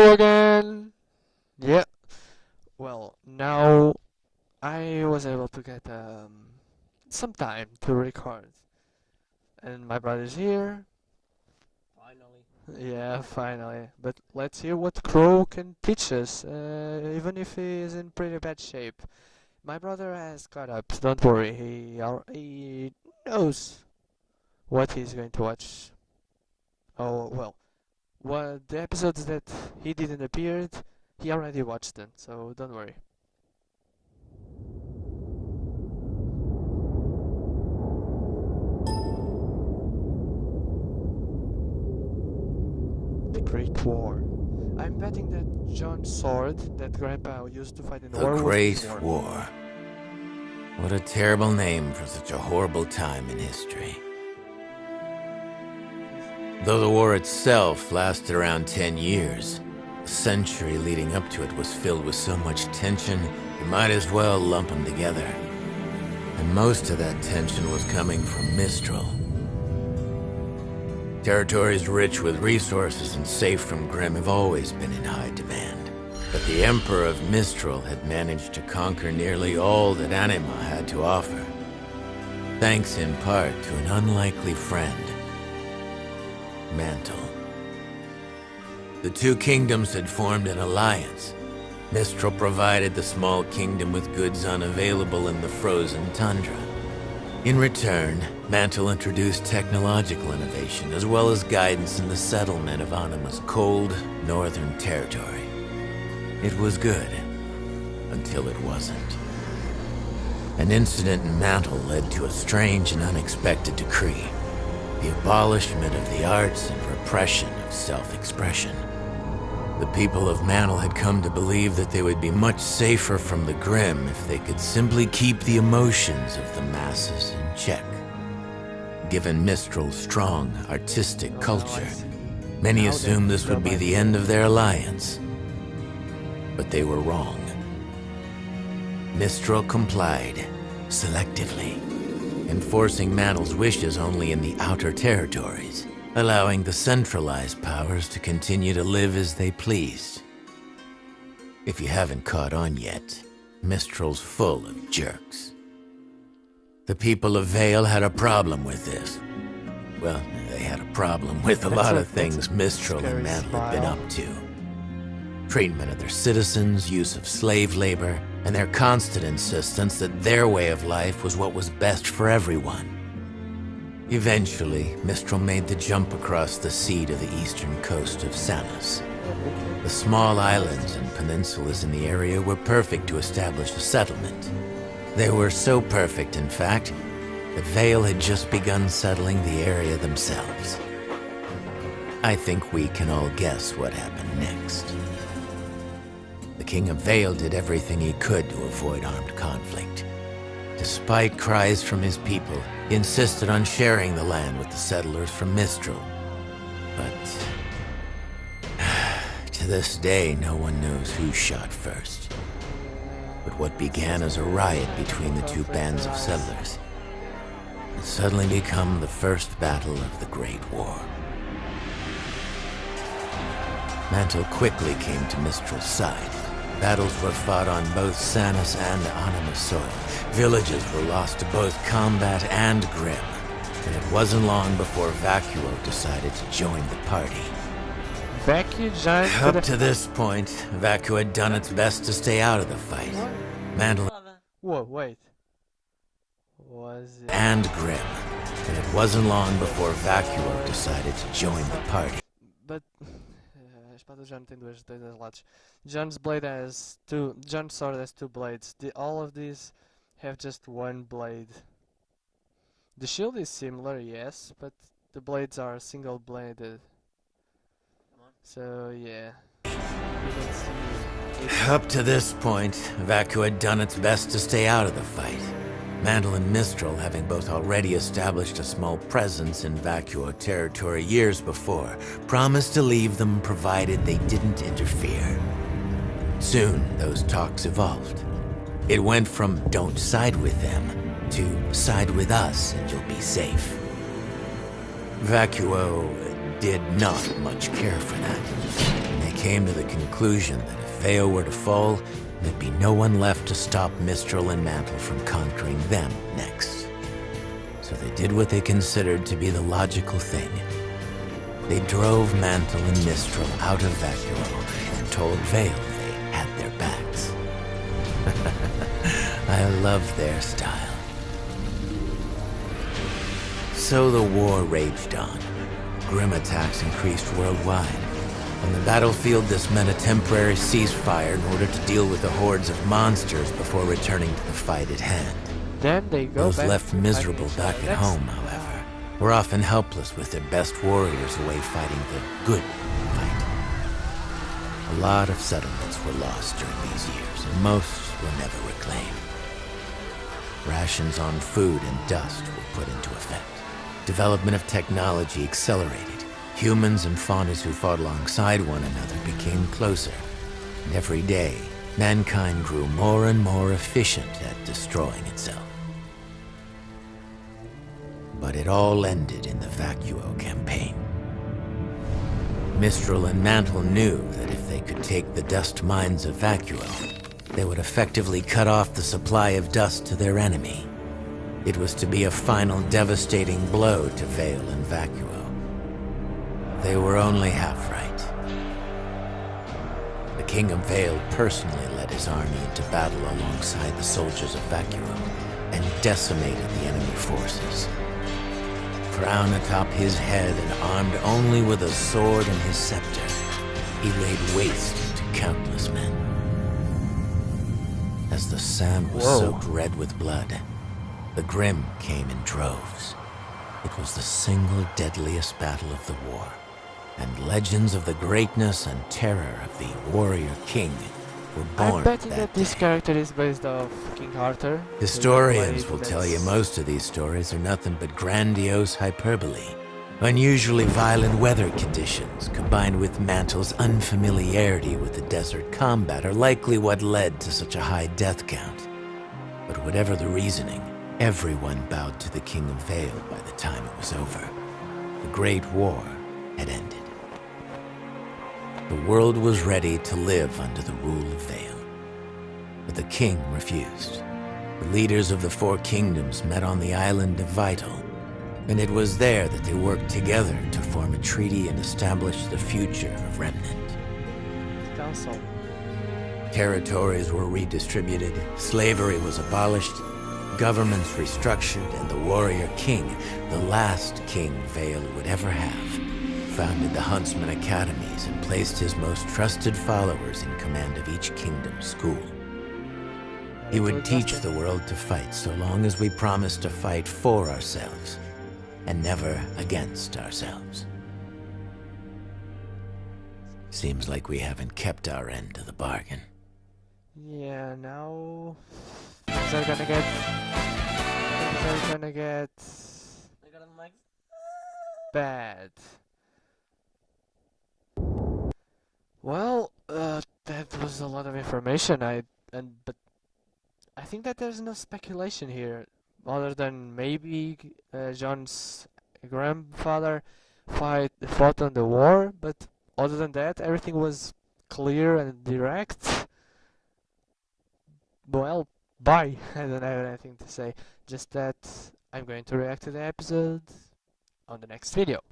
Hello again! Yeah, well, now I was able to get some time to record. And my brother's here. Finally. Yeah, finally. But let's hear what Crow can teach us, even if he is in pretty bad shape. My brother has caught up, don't worry, he knows what he's going to watch. Oh, well, the episodes that he didn't appear, he already watched them, so don't worry. The Great War. I'm betting that John's sword that Grandpa used to fight in the The war was Great before. War. What a terrible name for such a horrible time in history. Though the war itself lasted around 10 years, the century leading up to it was filled with so much tension, you might as well lump them together. And most of that tension was coming from Mistral. Territories rich with resources and safe from Grimm have always been in high demand. But the Emperor of Mistral had managed to conquer nearly all that Anima had to offer, thanks in part to an unlikely friend, Mantle. The two kingdoms had formed an alliance. Mistral provided the small kingdom with goods unavailable in the frozen tundra. In return, Mantle introduced technological innovation as well as guidance in the settlement of Anima's cold, northern territory. It was good, until it wasn't. An incident in Mantle led to a strange and unexpected decree: the abolishment of the arts and repression of self-expression. The people of Mantle had come to believe that they would be much safer from the Grimm if they could simply keep the emotions of the masses in check. Given Mistral's strong, artistic culture, many assumed this would be the end of their alliance. But they were wrong. Mistral complied, selectively, enforcing Mantle's wishes only in the outer territories, allowing the centralized powers to continue to live as they pleased. If you haven't caught on yet, Mistral's full of jerks. The people of Vale had a problem with this. Well, they had a problem with a lot of things Mistral and Mantle had been up to. Treatment of their citizens, use of slave labor, and their constant insistence that their way of life was what was best for everyone. Eventually, Mistral made the jump across the sea to the eastern coast of Samus. The small islands and peninsulas in the area were perfect to establish a settlement. They were so perfect, in fact, that Vale had just begun settling the area themselves. I think we can all guess what happened next. The King of Vale did everything he could to avoid armed conflict. Despite cries from his people, he insisted on sharing the land with the settlers from Mistral. But to this day, no one knows who shot first. But what began as a riot between the two bands of settlers had suddenly become the first battle of the Great War. Mantle quickly came to Mistral's side. Battles were fought on both Sanis and Anima soil. Villages were lost to both combat and Grimm. And it wasn't long before Vacuo decided to join the party. Vacuo joined Up to this point, Vacuo had done its best to stay out of the fight. Mantle Whoa, wait. Was it... and Grimm. And it wasn't long before Vacuo decided to join the party. But... a espada do John tem dois lados. John's blade has two... John's sword has two blades. All of these have just one blade. The shield is similar, yes, but the blades are single-bladed. So, yeah. You can see... Up to this point, Vacuo had done its best to stay out of the fight. Mantle and Mistral, having both already established a small presence in Vacuo territory years before, promised to leave them provided they didn't interfere. Soon, those talks evolved. It went from "don't side with them" to "side with us and you'll be safe." Vacuo did not much care for that. And they came to the conclusion that if Vale were to fall, there'd be no one left to stop Mistral and Mantle from conquering them next. So they did what they considered to be the logical thing. They drove Mantle and Mistral out of Vacuo and told Vale they had their backs. I love their style. So the war raged on. Grim attacks increased worldwide. On the battlefield, this meant a temporary ceasefire in order to deal with the hordes of monsters before returning to the fight at hand. Then they go Those back left to miserable fighting back each at other home, next. however, were often helpless with their best warriors away fighting the good fight. A lot of settlements were lost during these years, and most were never reclaimed. Rations on food and dust were put into effect. Development of technology accelerated. Humans and faunas who fought alongside one another became closer. And every day, mankind grew more and more efficient at destroying itself. But it all ended in the Vacuo campaign. Mistral and Mantle knew that if they could take the dust mines of Vacuo, they would effectively cut off the supply of dust to their enemy. It was to be a final devastating blow to Vale and Vacuo. They were only half right. The King of Vale personally led his army into battle alongside the soldiers of Vacuo and decimated the enemy forces. Crown atop his head and armed only with a sword and his scepter, he laid waste to countless men. As the sand was soaked red with blood, the Grim came in droves. It was the single deadliest battle of the war, and legends of the greatness and terror of the warrior king were born I'm betting that that this day. character is based off King Arthur. Historians will tell you most of these stories are nothing but grandiose hyperbole. Unusually violent weather conditions, combined with Mantle's unfamiliarity with the desert combat, are likely what led to such a high death count. But whatever the reasoning, everyone bowed to the King of Vale by the time it was over. The Great War had ended. The world was ready to live under the rule of Vale. But the king refused. The leaders of the four kingdoms met on the island of Vital, and it was there that they worked together to form a treaty and establish the future of Remnant. Council. Territories were redistributed, slavery was abolished, governments restructured, and the warrior king, the last king Vale would ever have, founded the Huntsman Academies and placed his most trusted followers in command of each kingdom's school. He would teach the world to fight so long as we promised to fight for ourselves and never against ourselves. Seems like we haven't kept our end of the bargain. Yeah, now things are gonna get bad. Well, that was a lot of information. But I think that there's no speculation here, other than maybe John's grandfather fought on the war. But other than that, everything was clear and direct. Well, bye. I don't have anything to say. Just that I'm going to react to the episode on the next video.